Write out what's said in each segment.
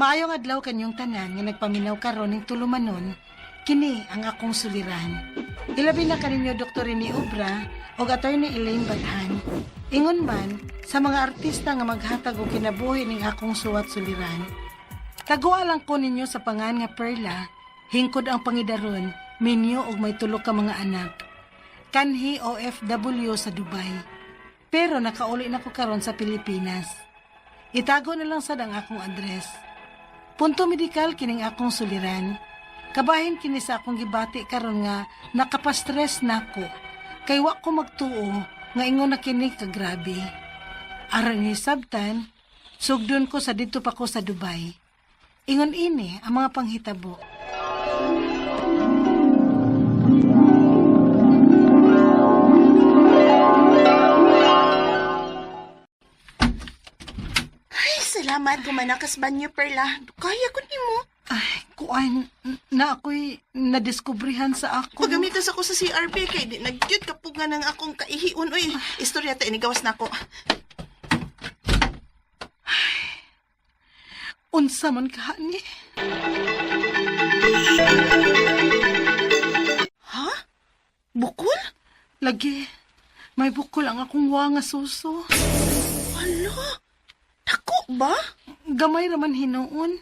Maayong adlaw kanyong tanan nga nagpaminaw karon ning tulumanon, kini ang akong suliran. Ilabi na kaninyo Dr. ni Obra o Attorney Elaine Badhan. Ingon man sa mga artista nga maghatag og kinabuhi ning akong suwat suliran. Tagua lang ko ninyo sa pangan nga Perla, hingkod ang pangidaron, minyo og may tulo ka mga anak. Kanhi OFW sa Dubai. Pero nakauli na ko karon sa Pilipinas. Itago na lang sad ang akong address. Punto medikal kining akong suliran. Kabahin kini sa akong gibati karon nga nakapastres nako. Kay wa ko magtuo nga ingon na kini ka grabe. Aron ni sabtan, sugdon ko sa dito pa ko sa Dubai. Ingon ini ang mga panghitabo. Salamat kumanakas banyo, Perla. Kaya ko ni mo. Ay, kuan, na ako'y nadiskubrihan sa ako. Pagamitas ako sa CRP kay di nag-cute kapag nga ng akong kaihiun. Uy, istorya ta, inigawas na ako. Unsa man ka ni? Ha? Bukol? Lagi, may bukol ang akong nga suso. Hala? Dako ba? Gamay raman hinuon.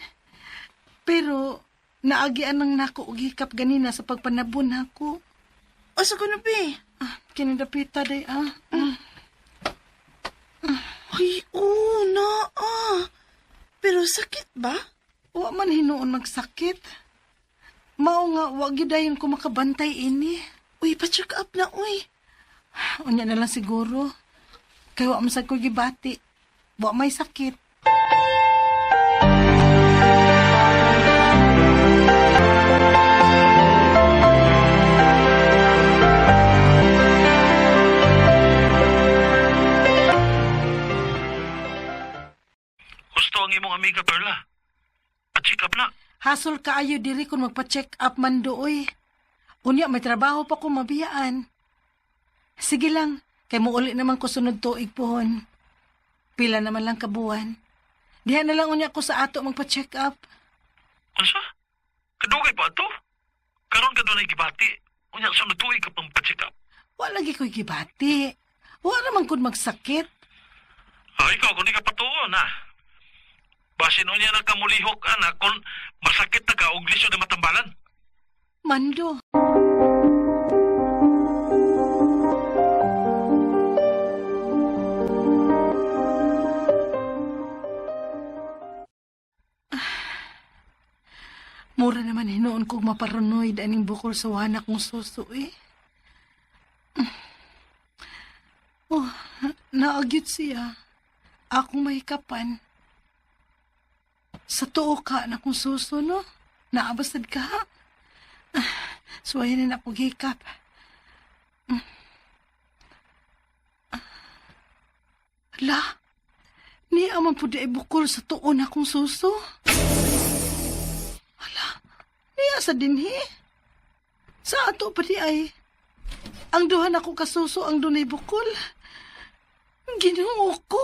Pero, naagian ng nako og hikap ganina sa pagpanabon nako. Asa ko na, be? Kinidapita day Ay, na Pero sakit ba? Wa man hinuon magsakit. Mao nga, wa gidayon ko makabantay ini. Uy, pa-check up na, uy. Unya na lang siguro. Kaya wa masag ko gibati. Wa may sakit. Gusto ang imong amiga, Perla. Pa-check up na. Hasol kaayo diri kung magpa-check up man dooy. Unya, may trabaho pa ko mabiyaan. Sige lang, kay mo uli naman ko sunod tuig pohon. Pila naman lang kabuan. Diha na lang unya ko sa ato magpa-check up. Unsa? Kadugay pa ato? Karon ka doon ay gibati. Unya sa natuig ka pang pa-check up. Wala lagi ko'y gibati. Wala naman kung magsakit. Ikaw, kung di ka patuon, ha? Basin unya na kamulihok, anak, kung masakit na ka o glisyo na matambalan. Mando. Mura naman hinoon kong maparanoid aning bukol sa wanak kong suso eh. Oh, naagyot siya. Akong mahikapan. Sa tuo ka na kong suso, no? Naabasad ka, ha? Suwayan na akong hikap. Ala, niya man po di ay bukol sa tuo na kong suso. Niya sa dinhi. Sa ato pa di ay. Ang duhan ako kasuso ang dunay bukol. Ginoo ko.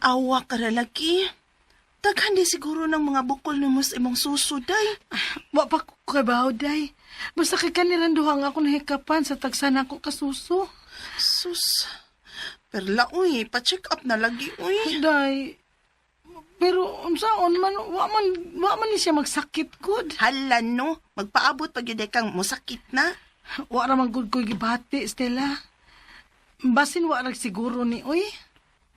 Awa ka lagi. Daghan di siguro ng mga bukol ni mo sa imong susuday. Wa pa ko kabaw, day. Basta kay kanilang duhang ako nahikapan sa tagsan ako kasuso. Sus. Perla, uy, pa-check up na lagi, uy. Day. Pero unsaon man, wa man ni siya magsakit gud. Hala, no? Magpaabot pag yun kang musakit na. Wa ra man gud ko'y gibati, Stella. Basin wa ra siguro ni oy.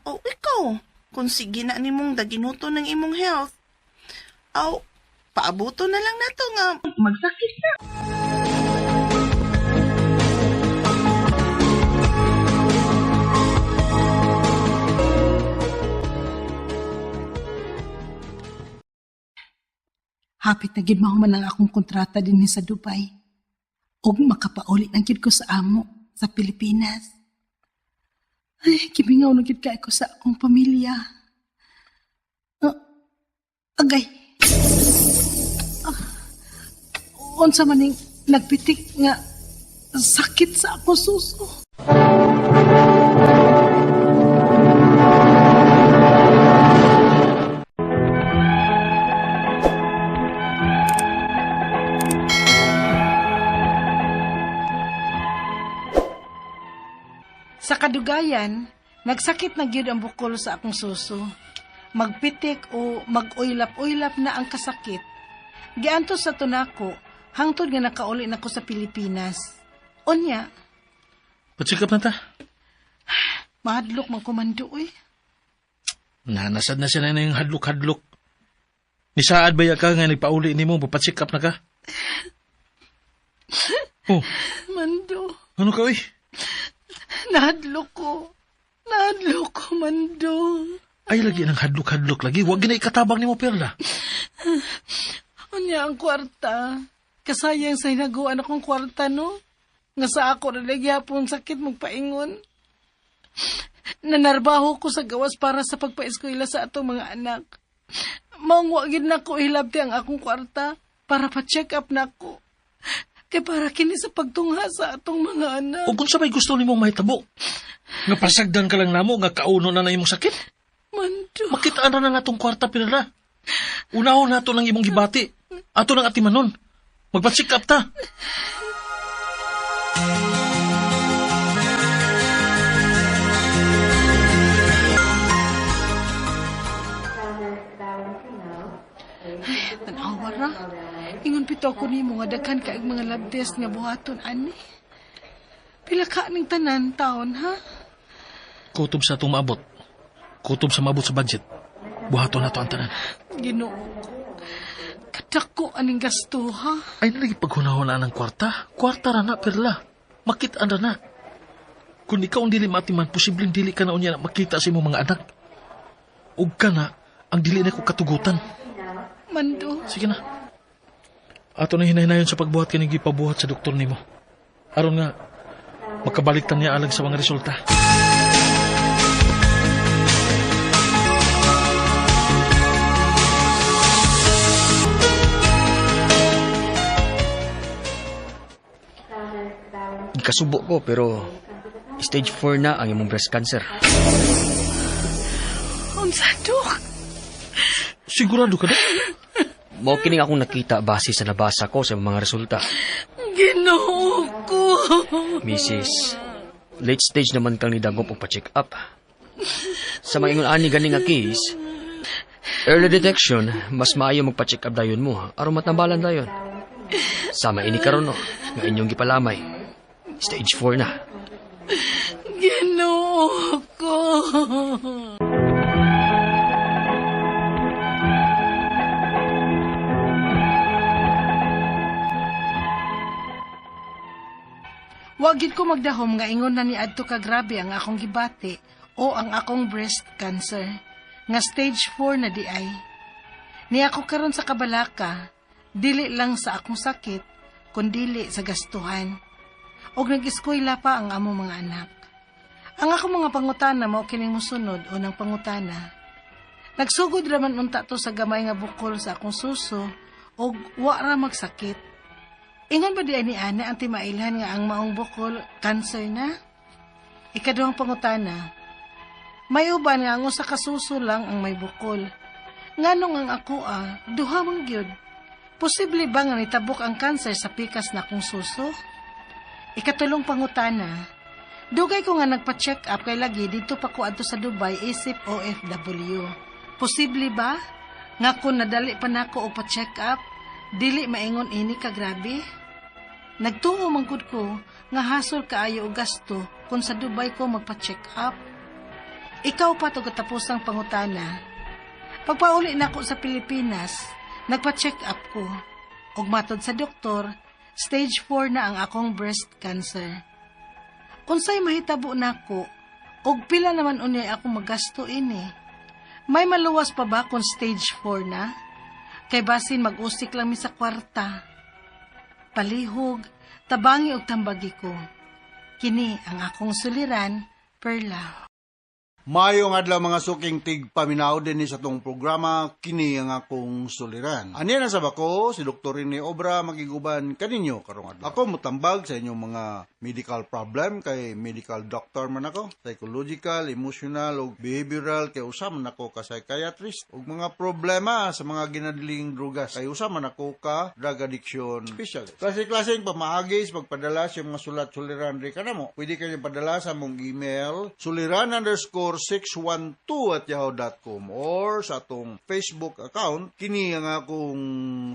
O, ikaw. Kung sige na ni mong daginuto ng imong health. Aw, paabuto na lang nato nga magsakit na. Hapit na gid mahuman ang akong kontrata dinhi sa Dubai. Og makapauli na gid ko sa amo sa Pilipinas. Ay, kibingaw na gid kay ko sa akong pamilya. Agay. unsa maning nagpitik nga sakit sa akong suso. Sa kadugayan, nagsakit na gyud ang bukol sa akong suso. Magpitik o mag-uylap-uylap na ang kasakit. Giantos sa tunako, hangtod nga nakauli nako sa Pilipinas. Unya, Patsikap na ta. mahadlok man komando eh. Nanasad na sila na yung hadlok-hadlok. Nisaad ba ya ka nga nagpauli ni mo, papatsikap na ka? Oh, Mando, ano ka eh? nahadlok ko. Nahadlok ko, Mando. Ay, lagi ng hadlok-hadlok lagi. Huwag gina ikatabang ni mo, Perla. Unya ang kwarta. Kasayang sa hinaguan akong kwarta, no? Nga sa ako na nagyapon sakit magpaingon. Nanarbaho ko sa gawas para sa pagpaeskwela sa atong mga anak. Maungwagid na ko hilabti ang akong kwarta para pa-check up na ko. Kaya para kini sa pagtungha sa atong mga anak. O kung sabay gusto ni mong mahitabo, nga pasagdan ka lang namo, nga kauno na imong sakit, Mando. makitaan na nga tong kwarta, Perla. Unahon nato ng imong gibati. Ato ng atimanon. Magpatsikap ta. Tanawa ra. Ingon pito ako ni mga daghan kaig mga lab test nga buhaton ani. Pila ka ning tanan taon ha? Kutob sa itong maabot. Kutob sa maabot sa budget. Buhaton na to ang tanan. Ginoo ko. Kadako aning gasto ha? Ay, nalagi paghunahon na ng kwarta. Kwarta ra na, Perla. Makitaan ra na. Kung ikaw ang dili matiman, posibleng dili ka na unya na makita sa imong mga anak. Ug ka na, ang dili na ko katugutan. Mando. Sige na. Ato na hinahinayon sa pagbuhat ka gipabuhat sa doktor nimo. Aron nga, makabaliktang niya alang sa mga resulta. Ikasubo ko pero stage 4 na ang imong breast cancer. Unsa dok? Sigurado ka na? Mao kining akong nakita base sa nabasa ko sa mga resulta. Ginoo ko. Mrs. Late stage naman kang nidagop og pa-check up. Sa mga ingon ani ganing nga case, early detection, mas maayo magpa-check up dayon mo aron matambalan dayon. Sama ini karon no, nga inyong gipalamay. Stage 4 na. Ginoo ko. Wagid ko magdahom nga ingon na ni adto ka grabe ang akong gibati o ang akong breast cancer nga stage 4 na di ay. Ni ako karon sa kabalaka, dili lang sa akong sakit, kundili sa gastuhan. Og nag-eskwela pa ang among mga anak. Ang akong mga pangutana mao kining mosunod o ng pangutana. Nagsugod raman unta to sa gamay nga bukol sa akong suso og wa ra magsakit. Ingon ba di ani ana ang timailhan nga ang maong bukol cancer na? Ikaduhang pangutana. May uban nga ang usa ka suso lang ang may bukol. Nganong ang ako duha man gyud. Posible ba nga nitabok ang cancer sa pikas na akong suso? Ikatulong pangutana. Dugay ko nga nagpa-check up kay lagi dito pa ko adto sa Dubai isip OFW. Posible ba nga kung nadali pa nako og pa-check up, dili maingon ini ka grabe? Nagtuo man gud ko nga hasol kaayo og gasto kung sa Dubai ko magpa-check up. Ikaw pa to katapusang pangutana. Pagpauli nako sa Pilipinas, nagpa-check up ko. Og matod sa doktor, stage 4 na ang akong breast cancer. Unsay mahitabo nako, og pila naman unyay ako magasto ini. May maluwas pa ba kung stage 4 na? Kay basin mag-usik lang mi sa kwarta. Palihog, tabangi og tambagi ko. Kini ang akong suliran, Perla. Mayong adlaw mga suking tig paminaw din ni sa tong programa kini ang akong suliran. Ani na sa bako si Dr. Rene Obra magiguban kaninyo karong adlaw. Ako mutambag sa inyong mga medical problem kay medical doctor man ako, psychological, emotional ug behavioral kay usa man ako ka psychiatrist ug mga problema sa mga ginadiling drugas kay usa man ako ka drug addiction specialist. Klase-klaseng pamaagi sa pagpadala sa mga sulat-suliran ri kanamo. Pwede kayo padala sa mong email suliran_612@yahoo.com or sa atong Facebook account kini ang akong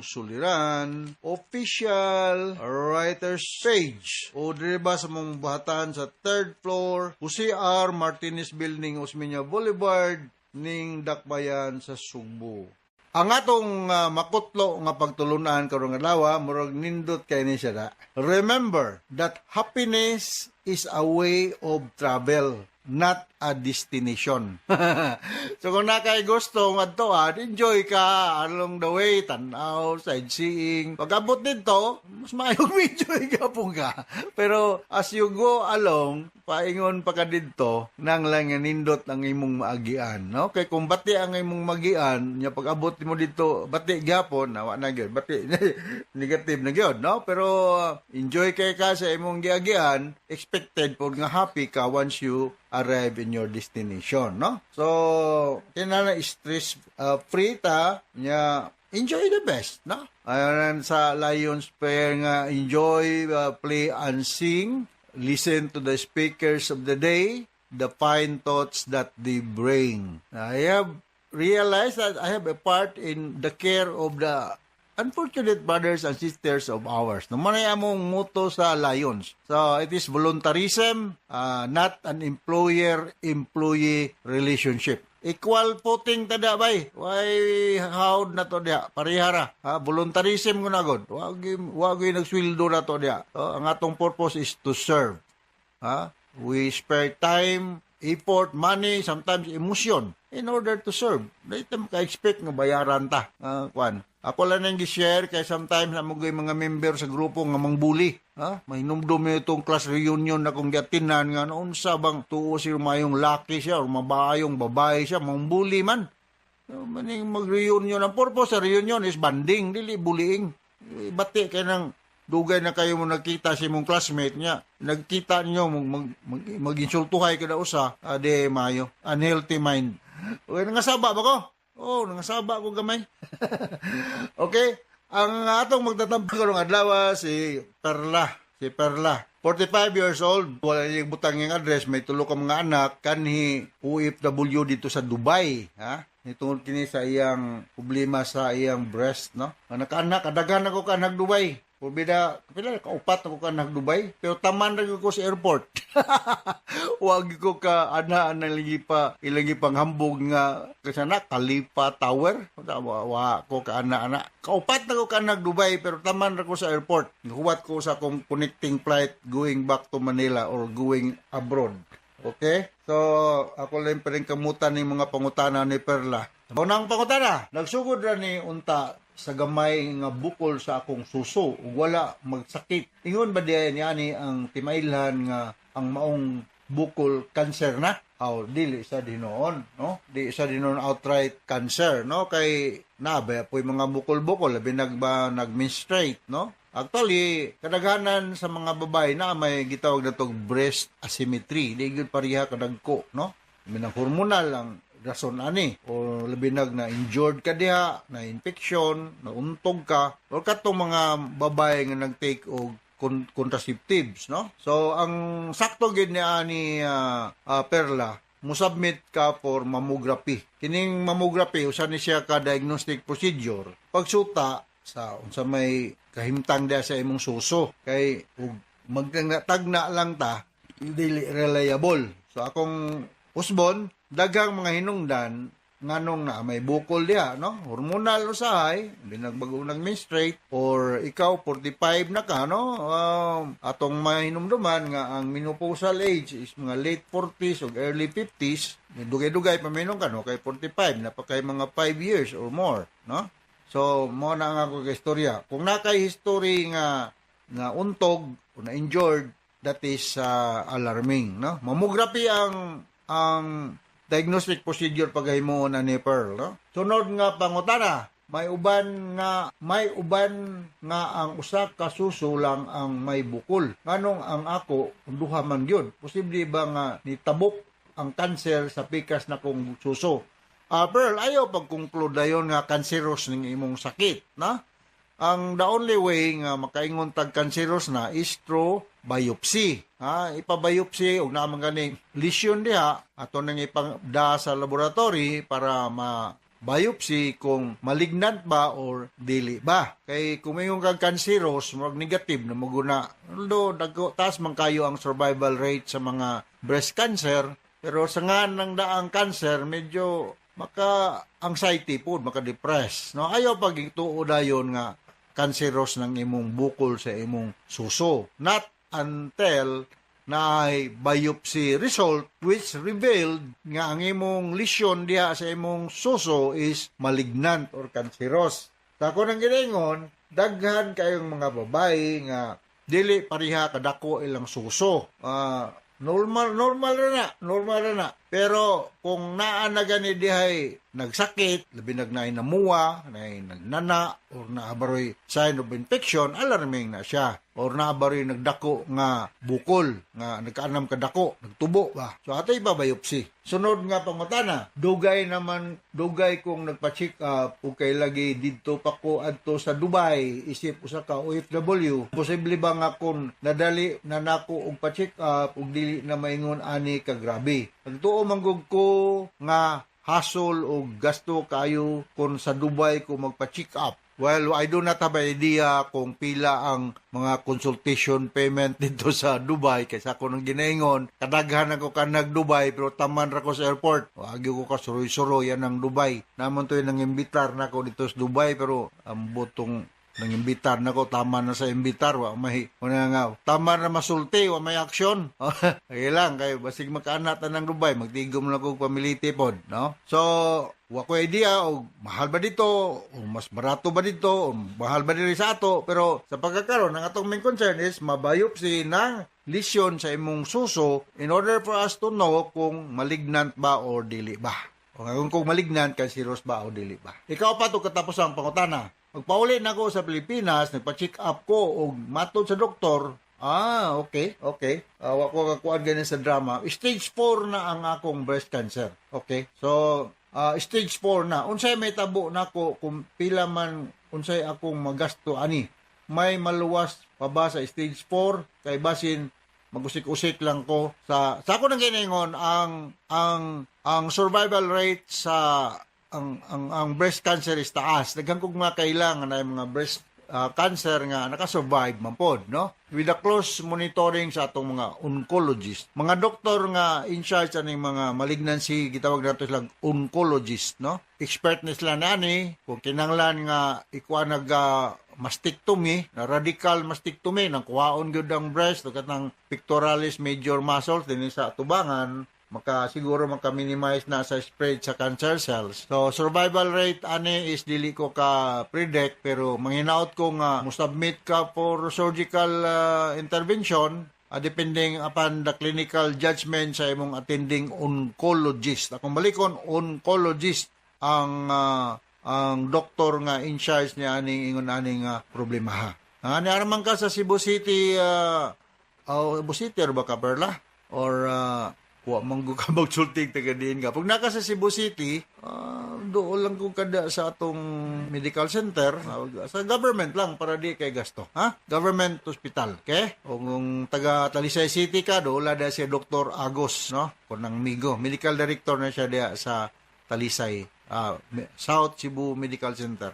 suliran official writers page o ba sa mong buhatan sa 3rd floor Jose R. Martinez Building Osmeña Boulevard ning Dakbayan sa Sugbo. Ang atong makutlo nga pagtulunan karong adlaw murag nindot kay ni siya da. Remember that happiness is a way of travel, not a destination. So kung nakay gusto ng adtoan, enjoy ka along the way, tanaw, sightseeing. Pag abot dito, mas mayong enjoy ka po ka. Pero as you go along, paingon pa ka dito, nang lang nindot ang imong maagian. No? Kaya kung bati ang imong magian, nya pag abot mo dito, bati gyapon, nawa na gyud, bati negative na gyud, no? Pero enjoy kay ka sa imong giagian, expected po nga happy ka once you arrive in your destination, no? So, kinala stress free ta, nya enjoy the best, no? Ayan sa Lions Fair nga enjoy, play and sing, listen to the speakers of the day, the fine thoughts that they bring. I have realized that I have a part in the care of the unfortunate brothers and sisters of ours. Naman ay among motto sa Lions. So, it is voluntarism, not an employer-employee relationship. Equal footing tada bay. Why how na to dia? Parihara. Voluntarism ko na god. Wag nagsweldo na to dia. So, ang atong purpose is to serve. We spare time, effort, money, sometimes emotion in order to serve. Dito maka-expect nga bayaran ta. Kwan. Ako lang nang gi-share kay sometimes na mga member sa grupo nga mangbuli. Mahinumdum na itong class reunion na kung giatinan nga noon sa bang tuo si mayong laki siya o mabayong babae siya, mangbuli man. So, maning mag-reunion. Ang purpose sa reunion is banding, dili bullying. Bati kay nang dugay na kayo mo nagkita si mong classmate niya. Nagkita niyo mag-insultuhay kada usa, ade mayo. Unhealthy mind. Okay, nangasaba ba ko? Nangasaba ko gamay. Okay, ang atong magtatampo karong adlaw si Perla. Si Perla, 45 years old, wala niyang butang yung address, may tulo ka mga anak, kanhi OFW dito sa Dubai, Itungod kini sa iyang problema sa iyang breast, no? Anak-anak, kadagan ako ka anak Dubai. Pila kaupat ako ka anak Dubai, pero taman ra ko sa airport. Wag ko ka ana ilangi pang hambog nga kasana Khalifa Tower. Wa ko ka ana. Kaupat na ko ka anak Dubai, pero taman ra ko sa airport. Huwat ko sa kong connecting flight going back to Manila or going abroad. Okay? So, ako lang pa rin kamutan ng mga pangutana ni Perla. Unang pangutana, nagsugod ra ni unta sa gamay nga bukol sa akong suso ug wala magsakit. Ingon ba diay ni ang timailhan nga ang maong bukol cancer na? Dili sa dinoon, no? Di sa dinoon outright cancer, no? Kay nabe apoy mga bukol-bukol labi nag-menstruate, no? Actually, kadaghanan sa mga babae na may gitawag na tong breast asymmetry. Di gyud pareha kadagko, no? Minang hormonal ang rason ani o labi na injured ka diha, na infection, na untog ka, o katong mga babae nga nag-take og contraceptives, no? So ang sakto gid ni ani Perla, musubmit ka for mammography. Kining mammography usa ni siya ka diagnostic procedure. Pagsuta sa unsa may kahimtang diha sa imong suso kay ug magtagna lang ta dili reliable. So akong husband daghang mga hinungdan nganong na may bukol diha, no? Hormonal usahay, binagbago nag-menstruate or ikaw 45 na ka, no? Atong mahinumduman nga ang menopausal age is mga late 40s o early 50s. Dugay-dugay pa minong ka, no? Kay 45 na pa kay mga 5 years or more, no? So mo na nga ako kay istorya. Kung nakay history nga untog o na injured, that is alarming, no? Mammography ang diagnostic procedure pagahimo na ni Pearl, no? Sunod nga pangutana, may uban nga ang usa ka suso lang ang may bukol. Nganong ang ako duha man gyud? Posible ba nga nitabok ang kanser sa pikas na kong suso? Pearl, ayaw pag-conclude dayon nga cancerous ning imong sakit, na? Ang the only way nga makaingon tag cancerous na is through biopsy. Ipabiopsy og naman ganing lesion diha ato nang ipangda sa laboratory para ma-biopsy kung malignant ba or dili ba. Kay kung mayong kag cancerous, murag negative na maguna. Although taas man kayo ang survival rate sa mga breast cancer, pero sa nga ng daang cancer medyo maka-anxiety po, maka-depress. No? Ayaw pag ituo dayon nga cancerous ng imong bukol sa imong suso. Not until na ay biopsy result which revealed nga ang imong lesion diha sa imong suso is malignant or cancerous. Sa ako nang giningon, daghan kayong mga babae nga dili pariha kadako ilang suso. Normal ra na. Pero kung naa na gani dihay nagsakit, labi nagnay namuwa, nagnana, or naabaroy sign of infection, alarming na siya. Or naabaroy nagdako nga bukol, nga nagkaanam kadako, nagtubo ba. So atay ba biopsy? Sunod nga pangutana, dugay kong nagpa-check up o kay lagi dito pa ko adto sa Dubai, isip usa ka OFW. Posible ba nga kung nadali na nako og pa-check up ug dili na maingon ani ka grabe. Nagtuo manggug ko nga hassle o gasto kayo kung sa Dubai ko magpa-check up. Well, I do not have an idea kung pila ang mga consultation payment dito sa Dubai. Kaysa ako nang ginaingon, kadaghan ako ka nag-Dubai pero taman ra ko sa airport. Agyo ko ka suroy-suroy yan ang Dubai. Naman to yung nang-imbitar na ako dito sa Dubai pero ang butong nang-imbitar na ko, tama na sa imbitar. Tama na masulti, wa may aksyon. Kaya lang, kayo, basig makaanatan ng Dubai, magtigom na kong pamiliti po, no? So, wako idea, o mahal ba dito, o mas barato ba dito, o mahal ba dito sa ato, pero sa pagkakaroon, ang atong main concern is mabiopsy ng lesion sa imong suso in order for us to know kung malignant ba or dili ba. O ngayon kung malignant, cancerous ba o dili ba. Ikaw pa ito katapos ang pangutana. Magpauli na ako sa Pilipinas, nagpa-check up ko o matod sa doktor. Okay. Wako kakuan ganyan sa drama. Stage 4 na ang akong breast cancer. Okay? So, stage 4 na. Unsay may tabo na ko kung pila man unsay akong magasto ani. May maluwas pa ba sa stage 4 kay basin magusik-usik lang ko sa ako nang giningon ang survival rate sa ang breast cancer is taas. Daghang kog mga kailangan na mga breast cancer nga nakasurvive man pod, no? With the close monitoring sa atong mga oncologist. Mga doktor nga in charge aning mga malignancy, gitawag nato silang oncologist, no? Expert na sila nani kung kinahanglan nga ikuha mastectomy, na radical mastectomy, nang kuhaon gyud ang breast o katang pectoralis major muscles din sa tubangan, siguro maka-minimize na sa spread sa cancer cells. So, survival rate ani is dili ko ka predict, pero manghinaot ko nga mo-submit ka for surgical intervention depending upon the clinical judgment sa imong attending oncologist. Akong balikon, oncologist ang doktor nga in charge niya aning ingon aning problema ha. Ani araman ka sa Cebu City, Cebu City ba ka Perla? Or wa manggo ka magsulting tagadiin ka. Pag naka sa Cebu City, doon lang kung kada sa atong medical center, sa government lang para di kay gasto. Government hospital, okay? O kung taga Talisay City ka, doon la si Dr. Agos, no? Kunang Migo, medical director na siya diya sa Talisay, South Cebu Medical Center.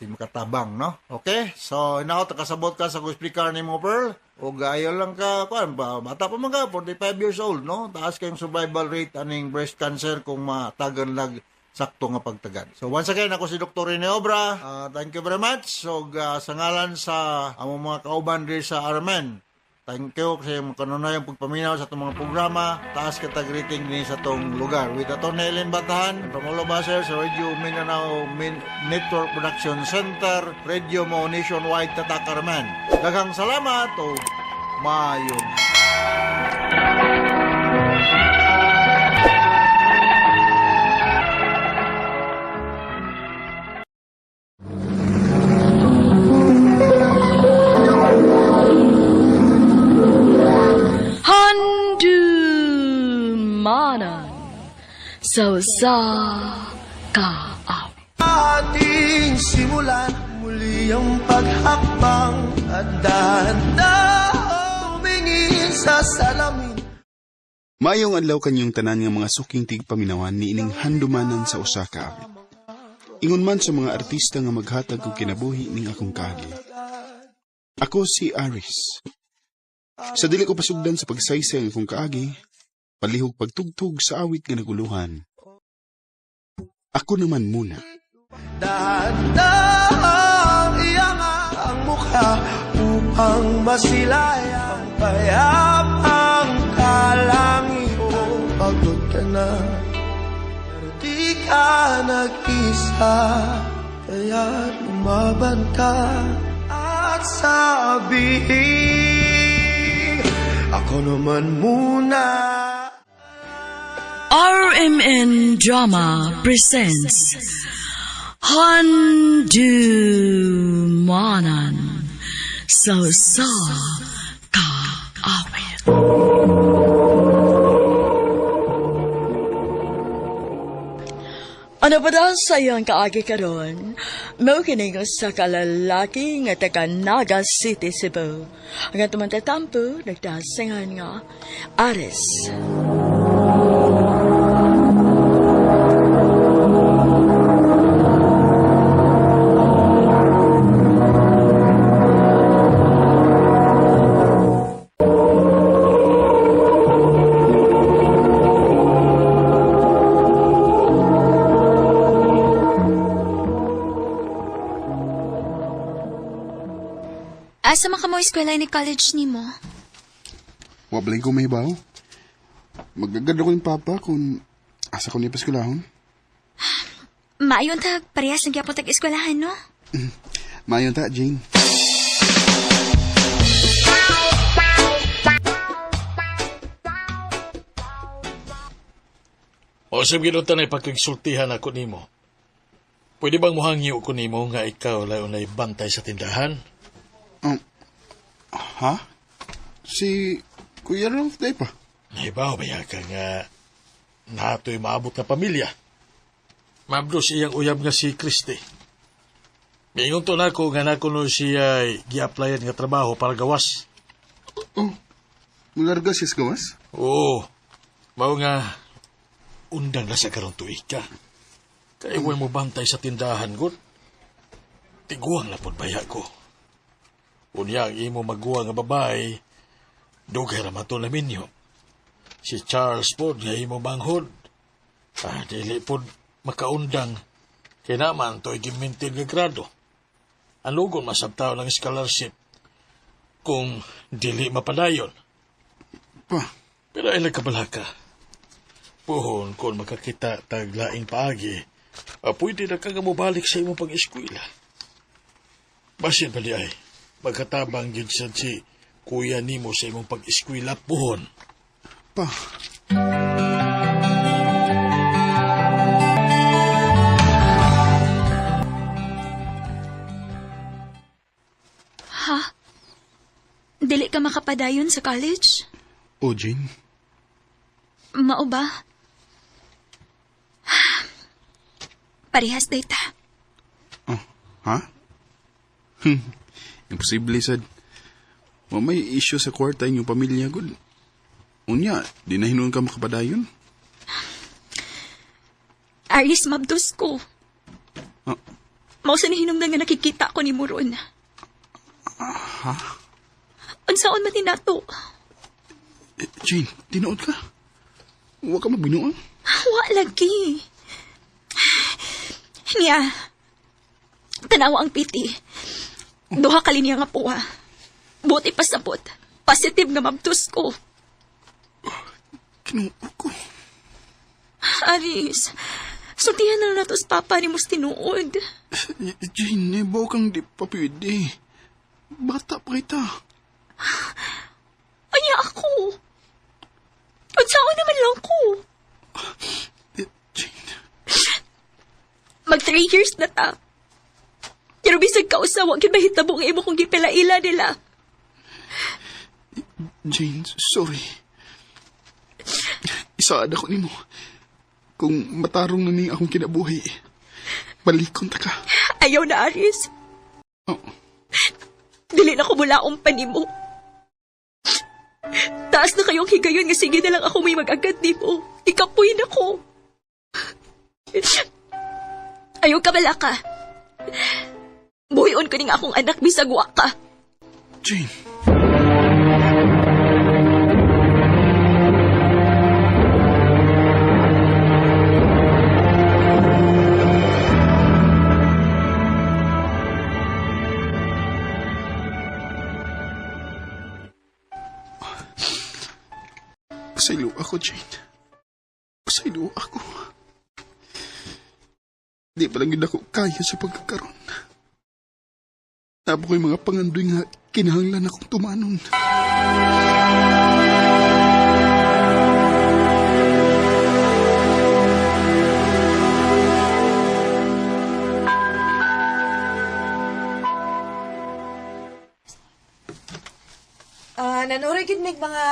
Si Makatabang, no? Okay? So, inaot, kasabot ka sa kusplikar ni mo, Pearl. O gayo lang ka, bata pa mga, 45 years old, no? Taas kayong survival rate aning breast cancer kung matagan lag sakto nga pagtagad. So once again, ako si Dr. Rene Obra. Thank you very much. So sa ngalan sa among mga kauban diri sa Armen, thank you kasi kanunay ang pagpaminaw sa itong mga programa. Taas katag rating din sa itong lugar. With Atty. Ellen Batahan, from Olobaser sa Radio Mindanao Network Production Center, Radio Mo Nationwide Tatak Armen. Daghang salamat o mayon. So sa kaawit. Ating simulan muli ang paghakbang at dahan-dahan tumingin sa salamin. Mayong adlaw kanyong tanan nga mga suking tigpaminawan ni ining handumanan sa usa ka awit. Ingon man sa mga artista nga maghatag og kinabuhi ning akong kaagi. Ako si Aris. Sa dili ko pasugdan sa pagsaysay ang akong kaagi, palihog pagtugtog sa awit nga naguluhan. Ako naman muna. Dahan-dahan iangat ang mukha upang masilaya ang payapang kalangit. Oh, pagod ka na, pero di ka nag-isa, kaya lumaban ka at sabihin, ako naman muna. RMN Drama presents Handumanan So sa kaawit. Ano ba daw sa iyong kaagi karon? Mao kining sa kalalaki nga taga Naga City, Cebu. Ang tumantatampo, nagdasingan nga Aris. Asa man ka mo eskwela ni college nimo? Wablay ko may baw. Magagad ako yung papa kung asa ko niya paskulahon. Maayon ta parehas ng gyapon tag eskwelahan, no? Mayon ta, Jane. O sa ginutan ay pagkagsultihan ako nimo. Pwede bang muhangyo ko nimo nga ikaw layo na bantay sa tindahan? Ha? Si Kuya Ralph day pa? Naibaw ba ka nga nato'y maabot na pamilya? Mabdos iyang uyab nga si Christy. Mingon to na ko nga na kuno siya gi-applyan nga trabaho para gawas. Oh, mularga siya sa gawas? Oo, mao nga undang na sa karon tuig ka. Kaya huwag mo bantay sa tindahan, God. Tiguang na pod baya ko. Unya ang imo magguwa nga babae, dugay ramato na minyo. Si Charles pod nga imo manghod. Dili pod makaundang, kaya naman to'y gimintin nga grado. Ang lugon masabtaw ng scholarship kung dili mapadayon. Pa? Pero ay nagkabalaka. Puhon kung makakita taglaing paagi, pwede na kang mabalik sa imong pag-eskwela. Basin pali ay, magkatabang yun si kuya nimo sa imong pag-eskwela, puhon. Pa? Ha? Dili ka makapadayon sa college? O, Jane? Mao ba? Parehas data. Oh, ha? Imposible, sad. May issue sa kwarta inyong pamilya, good. Unya, di na hinuon ka makapadayon. Aris, mabdos ko. Ah. Mao sa nahinungdan nga nakikita ko ni Muron. Ha? Unsaon man nato? Jane, tinood ka? Huwag ka magbinuang. Wa lagi. Niya, tanawa ang piti. Duha ka linya nga puwa. Buti pa sabot. Positive nga mabtos ko. Kinuha ko. Aris, sultihan na nato sa papa ni mos tinuod. Jane, ibaw kang di pa pwede. Bata pa kita. Anya ako. Unsaon naman lang ko. Jane. Mag 3 years na ta. Pero bisag ka usawa, kinahitabo nga imo kong gipila-ila nila. Jane, sorry. Isaad ako nimo. Kung matarong na ni akong kinabuhi, balikon ta ka. Ayaw na, Aris. Oh, Dili na ko mula akong panimo. Taas na kayong higayon nga sige na lang ako may mag-agad di mo. Ikapoy na ko. Ayaw ka malaka. Buhion ko ning akong anak bisag wa ka. Jane. Pasaylo ako, Jane. Pasaylo ako. Di pa lang yun ako kaya sa pagkakaroon. Napo ko'y mga pangandoy nga kinahanglan akong tumanon. Nanurigid mig mga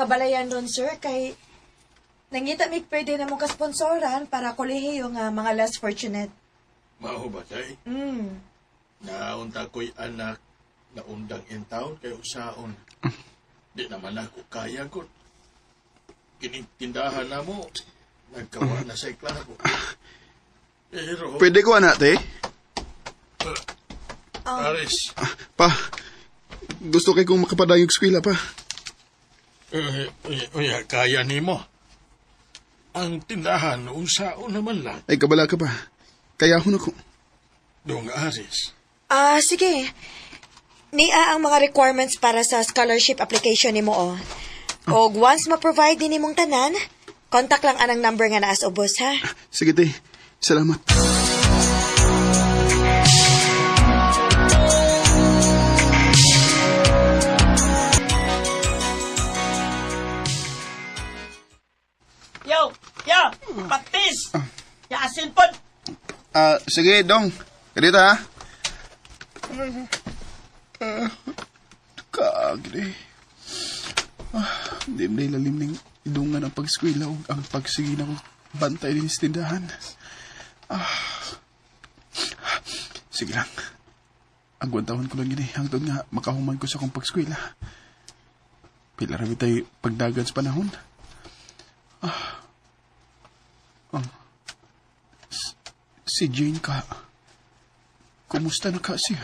kabalayan ron, sir, kay nangita mig pwede na mong kasponsoran para kolehiyo nga mga less fortunate. Mao ba tay? Mm. Naunta ko'y anak na undang in town kay usaon. Di naman ako kaya ko. Kinitindahan na mo. Nagkawa na sa ikla ko. Pero... Pwede ko, anak, te? Aris. Pa, gusto kay kong makapadayog eskwela pa. Kaya ni mo. Ang tindahan, usaon naman lang. Ay, kabala ka pa. Kayahon ako. Dong Aris. Sige. Nia ang mga requirements para sa scholarship application nimo o. Og once ma-provide din nimong tanan, contact lang anang number nga naas ubos, ha? Sige, te. Salamat. Yo! Patis! Yasin po! Sige, Dong. Kadito, ha? Kagre. Hindi mo na ilalim ng idungan ang pagskwila o ang pagsige na kong bantay din sa tindahan. Sige lang. Agwantahon ko lang yun eh. Hangtod nga makahuman ko sa kong pagskwila. Pila rami tayo pagdagan sa panahon. Si Jane ka. Kumusta na ka siya?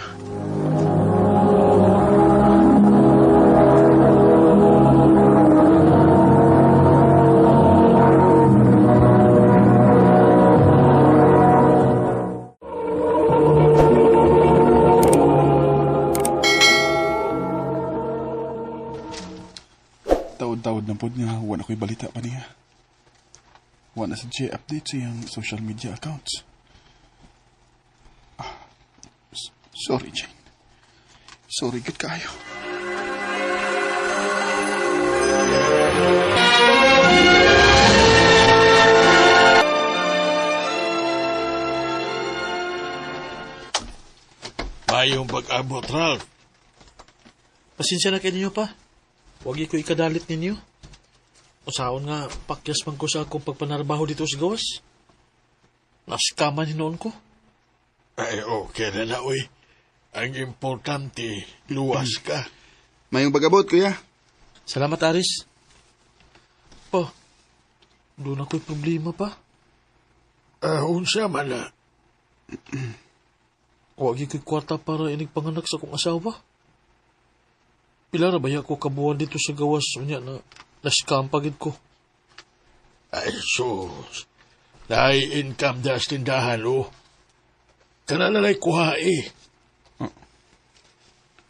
Taod-taod na po niya, wala ko'y balita pa niya. Wala sa siya update sa iyang social media accounts. Sorry, Jane. Sorry, good kayo. Mayong pag-abot, Ralph. Pasensya na kayo ninyo pa. Huwag ko ikadalit ninyo. Usaon nga, pakyas man ko sa akong pagpanarbaho dito sa gawas. Naskaman hinoon ko. Ay, okay na uy. Ang importante, luwas ka. Mayong pag-abot, kuya. Salamat, Aris. Pa, doon ako'y problema pa. Unsa man na. Huwag ko'y kwarta para inigpanganak sa akong asawa. Pila na ba ko kabuhan dito sa gawas niya na naskampagid ko. Ay, sus. Dahil income da sa tindahan, Kanalalay kuha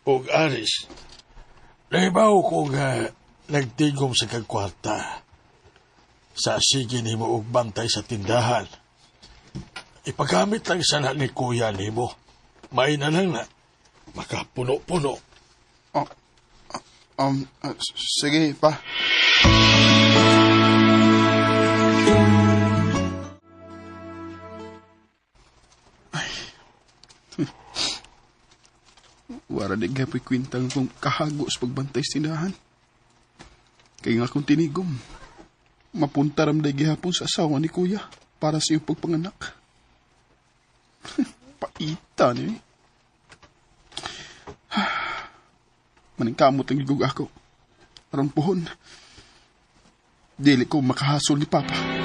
Og Aris, nahibaw ko nga nagtigom sa kagkwarta. Sa sige ni mo og bantay sa tindahan. Ipagamit lang sana ni kuya ni mo. May na lang na makapuno-puno. Sige, pa. Wara di gapoy kwintang kong kahago sa pagbantay sa tindahan. Kaya nga akong tinigom. mapunta ram day gihapon sa asawa ni kuya para sa iyong pagpanganak. Paita ni. Maningkamot ang igug ako. Arang pohon. Dili ko makahasol ni Papa.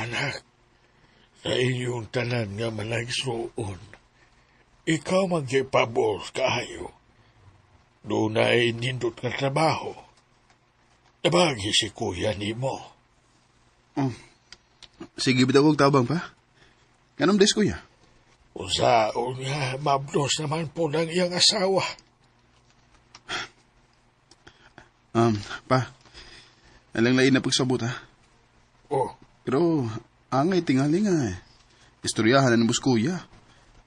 Anak, sa inyong tanan nga managsuon, ikaw magkipabor kaayo. Doon ay nindot ka trabaho. Nabagi si kuya ni mo. Sige, bitaw kong tabang pa. Kanong des, kuya? Usaon nga, mablos naman po ng iyang asawa. Pa, alang lain na pagsabot, ha? Oh, Pero, angay tingali nga eh. Istoryahan na ng bus kuya.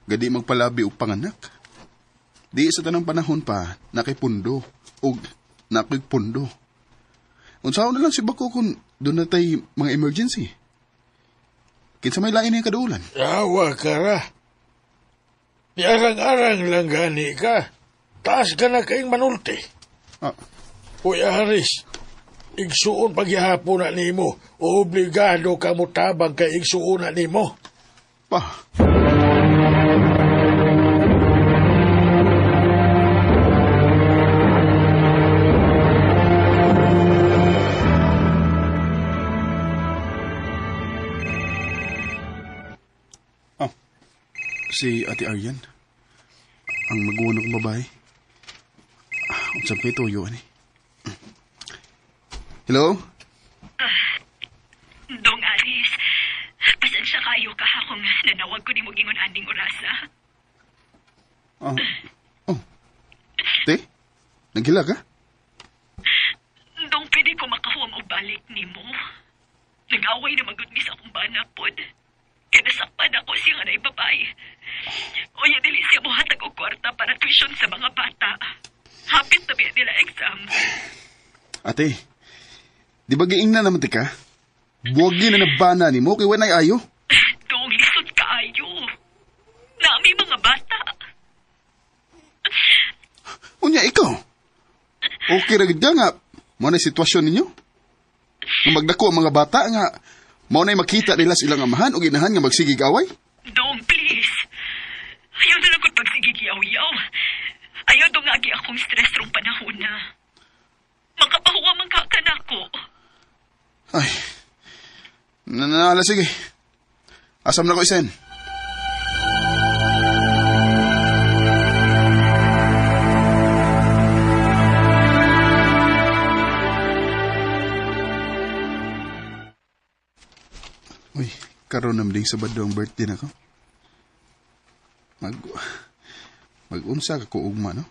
Gadi magpalabi o panganak. Di sa tanang panahon pa, nakipundo o nakigpundo. Unsaon na lang si Bako kung doon na tay mga emergency. Kinsa may lain na yung kadaulan. yawa ka ra. Niarang-arang lang gani ka. Taas ka na kaing manulti. Kuya Haris, igsuon paghihapon na nimo, obligado ka mo tabang kay igsuon na nimo. Pa. Si Ate Aryan. Ang maguwan akong babae. Unsab kay Toyo, ani. Hello? Dong Aris, pasensya kayo kahakong nanawag ko ni mo gingon anding orasa. Te? Naghila ka? Dong pwede ko makahuwam og balik ni mo. Nag-away na magud mi sa akong banapod. Kaya nasakpan ako siya nga na ibabay. O ya dili siya buhatag og kwarta para tuition sa mga bata. Hapit na biya nila exam. Ate, di ba giing na naman ka? Buwagi na nabana ni mo kay wanay ayo. Dong lisod kaayo. Nami mga bata. Unya ikaw. Okay ra gid ka nga mo na sitwasyon ninyo. Kung magdako ang mga bata nga mao nay makita nila sa ilang amahan o ginahan nga magsigig away. Dong, please. Ayaw na lang ko't pagsigig yaw-yaw. Ayaw dong agi akong stress rong panahon na. Makapahuwa man ka nako. Ay. Nanala, sige. Asam na ko isen. Uy, karon nam ding Sabado ang birthday na ko. Mag-unsa ka ko ugma, no?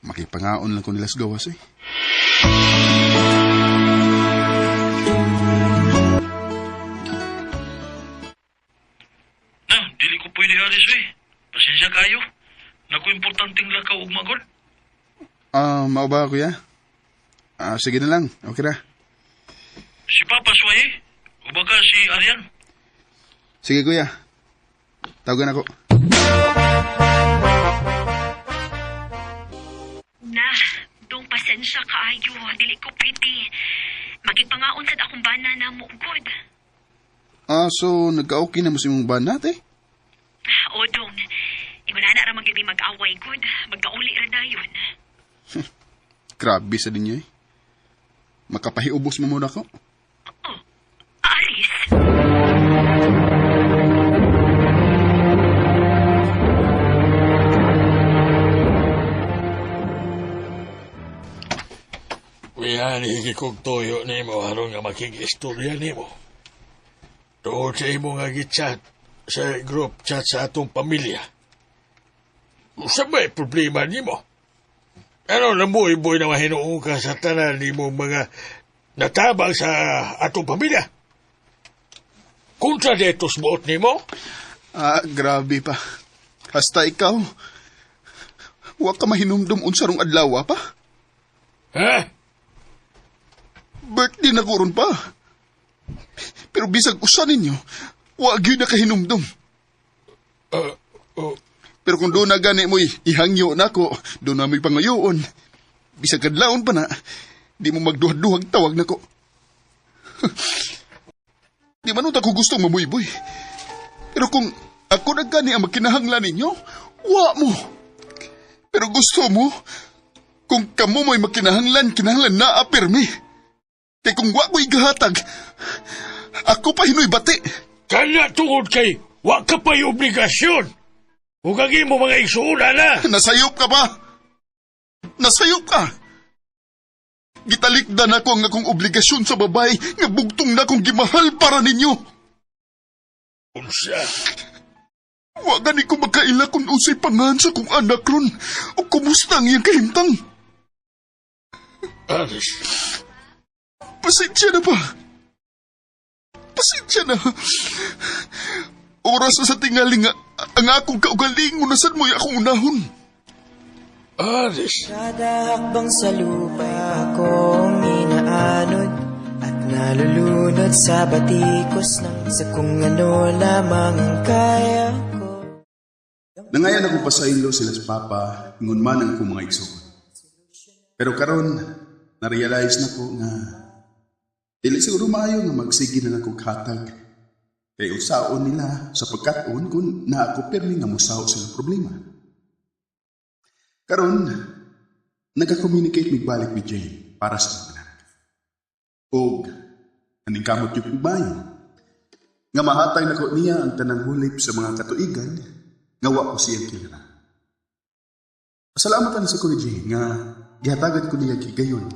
Makipangaon lang ko nila sa gawas, eh. Dili ko pwede Haris, eh. Pasensya kayo. Naku importanteng lakaw ug magod. Mao ba, kuya? Sige na lang. Okay na. Si Papa Sway, o baka si Aryan? Sige, kuya. Tawagan ako. Na, dong pasensya kaayo. Dili ko pwede. Makipangaon sa akong bana na mo, good. So, nagka-okay na mo si mong banat, eh? O, dong. Inguna na ramang gabi mag-away, good. Magkauli ra dayon. Grabe sa dinyo, eh. Makapahiubos mo muna ko. Aris. Wihani kikog toyo ni mo aron nga makikistorya ni mo. Tungod sa imo nga gichat sa group chat sa atong pamilya. Sabay problema ni mo. Ano na boy na mahinuong ka sa tanan ni mo mga natabang sa atong pamilya? Kontra detos buot ni mo? Grabe pa. Hasta ikaw. Wa ka mahinumdum unsarong adlaw pa? Ha? Birthday na ko ron pa. Pero bisag usa ninyo, wa gyud na kahinumdum. Pero kung doon na gani mo ihangyo na ko, doon na may pangayoon. Bisag kadlaon pa na, di mo magduhad-duhag tawag na ko. Di man ko gustong mamuyboy. Pero kung ako na gani ang magkinahanglan ninyo, wa mo. Pero gusto mo, kung kamo mo'y magkinahanglan na apirmi. Kaya kung wa mo'y gahatag, ako pa hinoy bati. Kanya tungod kay, wa ka pa'y obligasyon. Hugagin mo mga igsuuna na. Nasayop ka ba? Nasayop ka. Gitalikdan ako ang akong obligasyon sa babae nga bugtong na akong gimahal para ninyo. Unsa? Wa gani ko magkaila kung unsay pangan sa kong anak ron o kumusta ang iyang kahimtang. Aris. Pasensya na ba? Pasensya na. Oras na sa tingali nga ang akong kaugalingon na saan mo'y akong unahon. Aris. Kada hakbang sa lupa akong inaanod at nalulunod sa batikos ng sa kung ano lamang ang kaya ko. Nangayan ako pa sa ilo sila sa Papa, ingon man ang akong mga igsoon. Pero karon na-realize na ko nga dili siguro maayo nga magsige na akong hatag. Kaya usaon nila sa pagkataon kung na ako pirmi nga musaw silang problema. Karon, nagka-communicate migbalik ni Jane para sa anak. O, aning kamot yung bayo. Nga mahatay na ko niya ang tanang hulip sa mga katuigan, nga wa ko siyang kilala. Pasalamatan sa ko ni Jane nga gihatagan ko niya gigayon,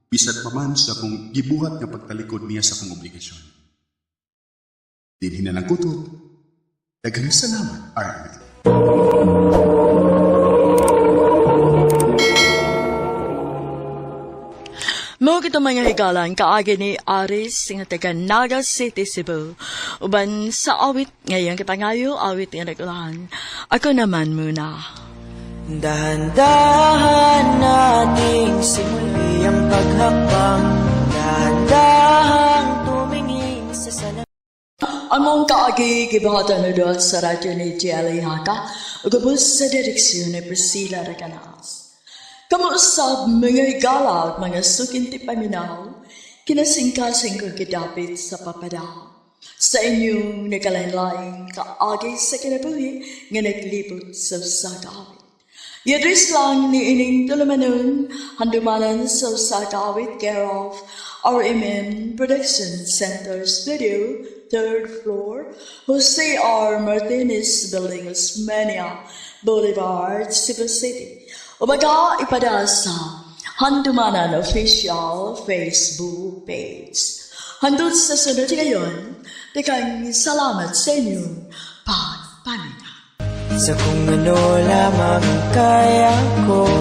bisat pa man sa kong gibuhat nga pagtalikod niya sa kong obligasyon. Dinhin na ng kutob. Daghang salamat, Armin. Mo kita mga higalan kaagi ni Aris nga taga Naga City, Cebu. Uban sa awit ngayon kita ngayo awit nga nagulahan. Ako naman muna. Dahan-dahan nating simuli ang paghakbang. Dahan-dahan tumingin sa salamin. Among kaagi gibahatan na doon sa radyo ni Jelly Haka, ugabos sa direksyon ni Priscilla Raganas. Kamuusap mga higala at mga sukinti paminaw, kinasingkasing kong kidapit sa papadaw. Sa inyong nagalain-laing kaagi sa kinabuhi nga naglibot sa sakawit. Yadris lang ni ining tulumanon, handumanan sa sakawit care of RMN Production Center Studio, 3rd floor, Jose R. Martinez Building, Osmeña Boulevard, Cebu City. Umaga ipada sa Handumanan Official Facebook page. Handun sa sunod ngayon, dekang salamat sa inyong pagpaminta. Sa kung ano lamang ang kaya ko.